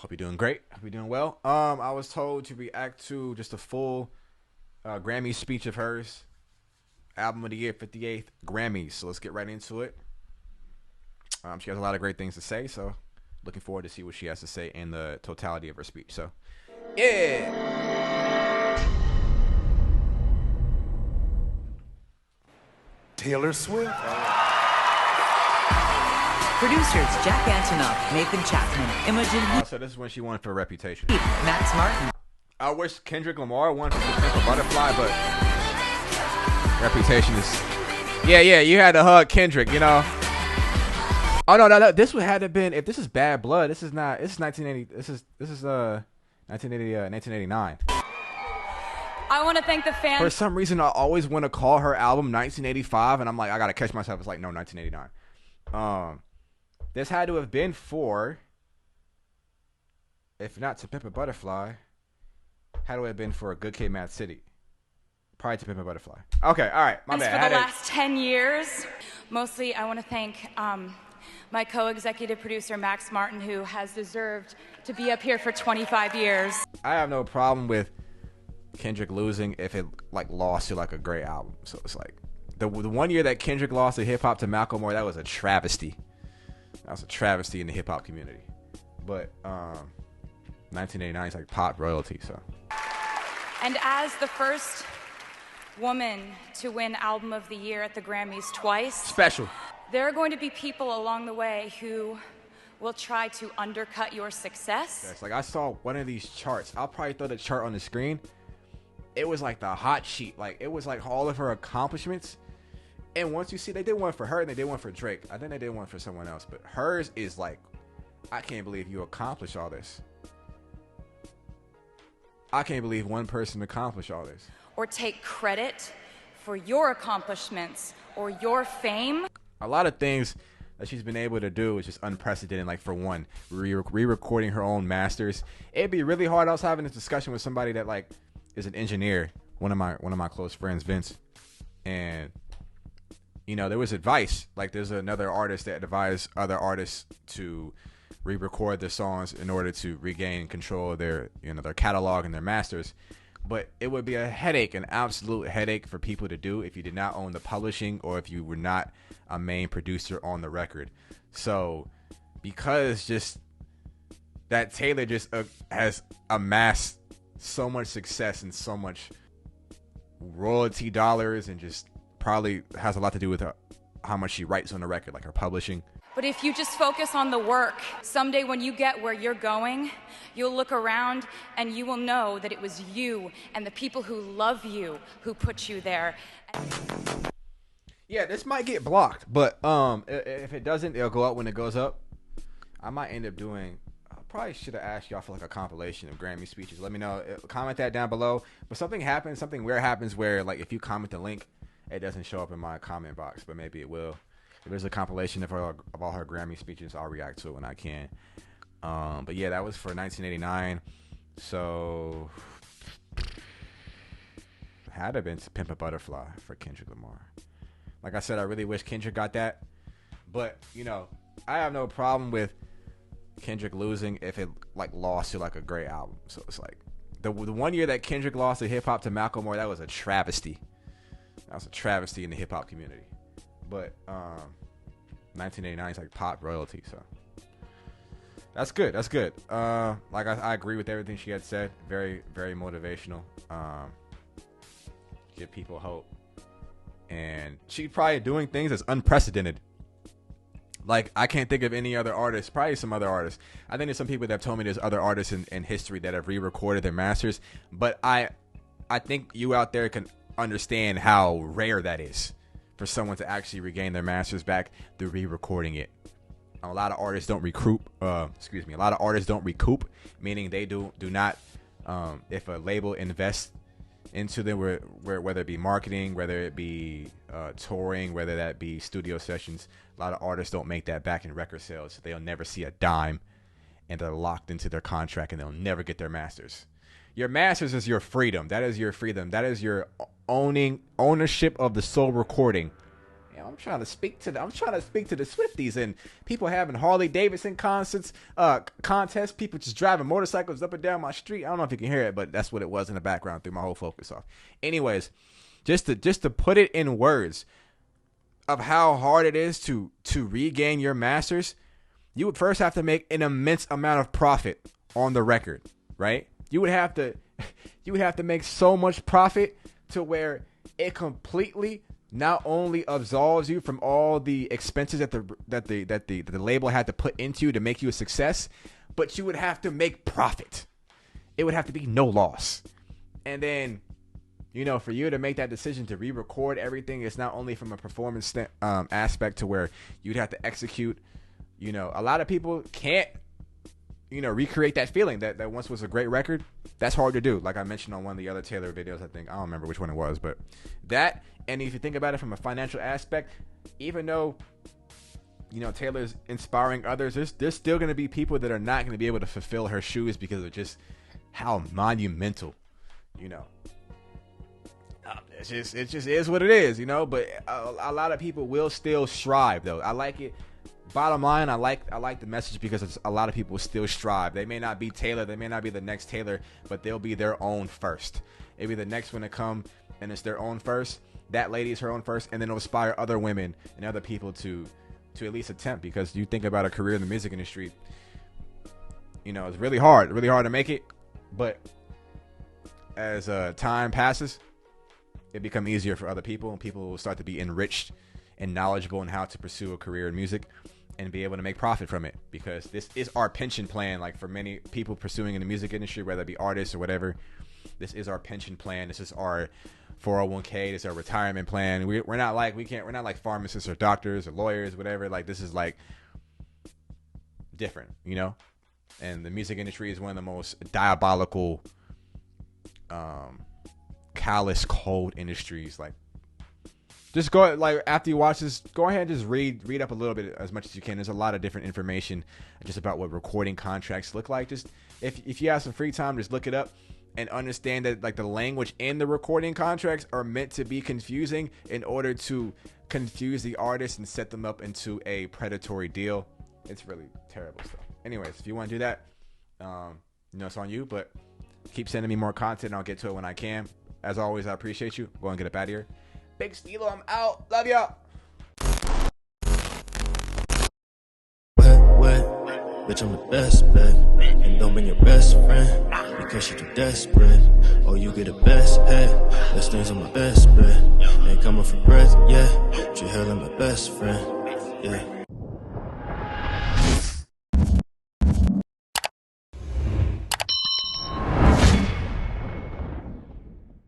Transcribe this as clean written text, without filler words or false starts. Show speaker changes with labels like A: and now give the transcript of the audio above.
A: Hope you're doing great. Hope you're doing well. I was told to react to just a full Grammy speech of hers. Album of the year, 58th GRAMMYs. So let's get right into it. She has a lot of great things to say, so looking forward to see what she has to say in the totality of her speech. So, yeah.
B: Taylor Swift.
C: Producers Jack Antonoff, Nathan Chapman, Imogen
A: So this is when she won for Reputation.
C: Max Martin.
A: I wish Kendrick Lamar won for Pimp a Butterfly, but Reputation is... Yeah, you had to hug Kendrick, you know. Oh, no, this would have been... If this is Bad Blood, this is not... This is 1980... This is 1989.
D: I want to thank the fans.
A: For some reason, I always want to call her album 1985, and I'm like, I got to catch myself. It's like, no, 1989. This had to have been for... If not To Pimp a Butterfly, had to have been for a Good Kid, Mad City. Probably To Pimp a Butterfly. Okay, all right, my bad.
D: For the last 10 years. Mostly, I want to thank my co-executive producer, Max Martin, who has deserved to be up here for 25 years.
A: I have no problem with Kendrick losing if it like lost to like a great album. So it's like the 1 year that Kendrick lost to hip hop to Macklemore, that was a travesty. That was a travesty in the hip hop community. But 1989 is like pop royalty. So.
D: And as the first woman to win Album of the Year at the Grammys twice,
A: special.
D: There are going to be people along the way who will try to undercut your success.
A: Yes, like I saw one of these charts. I'll probably throw the chart on the screen. It was like the hot sheet. Like it was like all of her accomplishments. And once you see, they did one for her and they did one for Drake. I think they did one for someone else, but hers is like, I can't believe you accomplished all this. I can't believe one person accomplished all this.
D: Or take credit for your accomplishments or your fame.
A: A lot of things that she's been able to do is just unprecedented. Like for one, re-recording her own masters. It'd be really hard. I was having this discussion with somebody that like is an engineer, one of my close friends, Vince, and you know there was advice. Like there's another artist that advised other artists to re-record their songs in order to regain control of their their catalog and their masters. But it would be a headache, an absolute headache for people to do if you did not own the publishing or if you were not a main producer on the record. So because just that Taylor just has amassed so much success and so much royalty dollars and just probably has a lot to do with how much she writes on the record, like her publishing.
D: But if you just focus on the work, someday when you get where you're going, you'll look around and you will know that it was you and the people who love you who put you there.
A: Yeah, this might get blocked, but if it doesn't, it'll go up when it goes up. I might end up doing... I probably should have asked y'all for like a compilation of Grammy speeches. Let me know. Comment that down below. But something weird happens where like if you comment the link, it doesn't show up in my comment box, but maybe it will. If there's a compilation of all her Grammy speeches, I'll react to it when I can. But yeah, that was for 1989. So had to have been To Pimp a Butterfly for Kendrick Lamar. Like I said, I really wish Kendrick got that. But I have no problem with Kendrick losing if it like lost to like a great album. So it's like the 1 year that Kendrick lost to hip hop to Macklemore, that was a travesty. That was a travesty in the hip hop community. But 1989 is like pop royalty, so that's good. That's good. Like I agree with everything she had said. Very, very motivational. Give people hope, and she's probably doing things that's unprecedented. Like I can't think of any other artists. Probably some other artists. I think there's some people that have told me there's other artists in history that have re-recorded their masters. But I think you out there can understand how rare that is. For someone to actually regain their masters back through re-recording it. A lot of artists don't recoup. A lot of artists don't recoup, meaning they do not. If a label invests into them, whether it be marketing, whether it be touring, whether that be studio sessions, a lot of artists don't make that back in record sales. So they'll never see a dime, and they're locked into their contract, and they'll never get their masters. Your masters is your freedom. That is your freedom. That is your ownership of the soul recording. I'm trying to speak to the Swifties and people having Harley Davidson contests, people just driving motorcycles up and down my street. I don't know if you can hear it, but that's what it was in the background. Threw my whole focus off. Anyways, just to put it in words of how hard it is to regain your masters, you would first have to make an immense amount of profit on the record, right? You would have to make so much profit to where it completely not only absolves you from all the expenses that the label had to put into to make you a success, but you would have to make profit. It would have to be no loss. And then, for you to make that decision to re-record everything, it's not only from a performance aspect to where you'd have to execute. A lot of people can't, recreate that feeling that once was a great record. That's hard to do. Like I mentioned on one of the other Taylor videos, I don't remember which one it was, but that, and if you think about it from a financial aspect, even though, Taylor's inspiring others, there's still going to be people that are not going to be able to fulfill her shoes because of just how monumental, it just is what it is, but a lot of people will still strive though. I like it. Bottom line, I like the message because a lot of people still strive. They may not be Taylor, they may not be the next Taylor, but they'll be their own first. It'll be the next one to come, and it's their own first. That lady is her own first, and then it'll inspire other women and other people to at least attempt. Because you think about a career in the music industry, it's really hard to make it. But as time passes, it becomes easier for other people, and people will start to be enriched and knowledgeable in how to pursue a career in music and be able to make profit from it, because this is our pension plan. Like for many people pursuing in the music industry, whether it be artists or whatever, this is our pension plan. This is our 401k. This is our retirement plan. We're not like pharmacists or doctors or lawyers, whatever. Like this is like different, and the music industry is one of the most diabolical, callous, cold industries. Like, just go, like, after you watch this, go ahead and just read up a little bit as much as you can. There's a lot of different information just about what recording contracts look like. Just if you have some free time, just look it up and understand that, like, the language in the recording contracts are meant to be confusing in order to confuse the artist and set them up into a predatory deal. It's really terrible stuff. Anyways, if you want to do that, it's on you, but keep sending me more content and I'll get to it when I can. As always, I appreciate you. Go and get up out of here. Big Stilo, I'm out. Love y'all.
B: Wet, bitch, I'm the best bet. And don't bring your best friend because she too desperate. Oh, you get the best head. Best things on my best bet. Ain't coming for breath, yeah. But you hailing my best friend, yeah.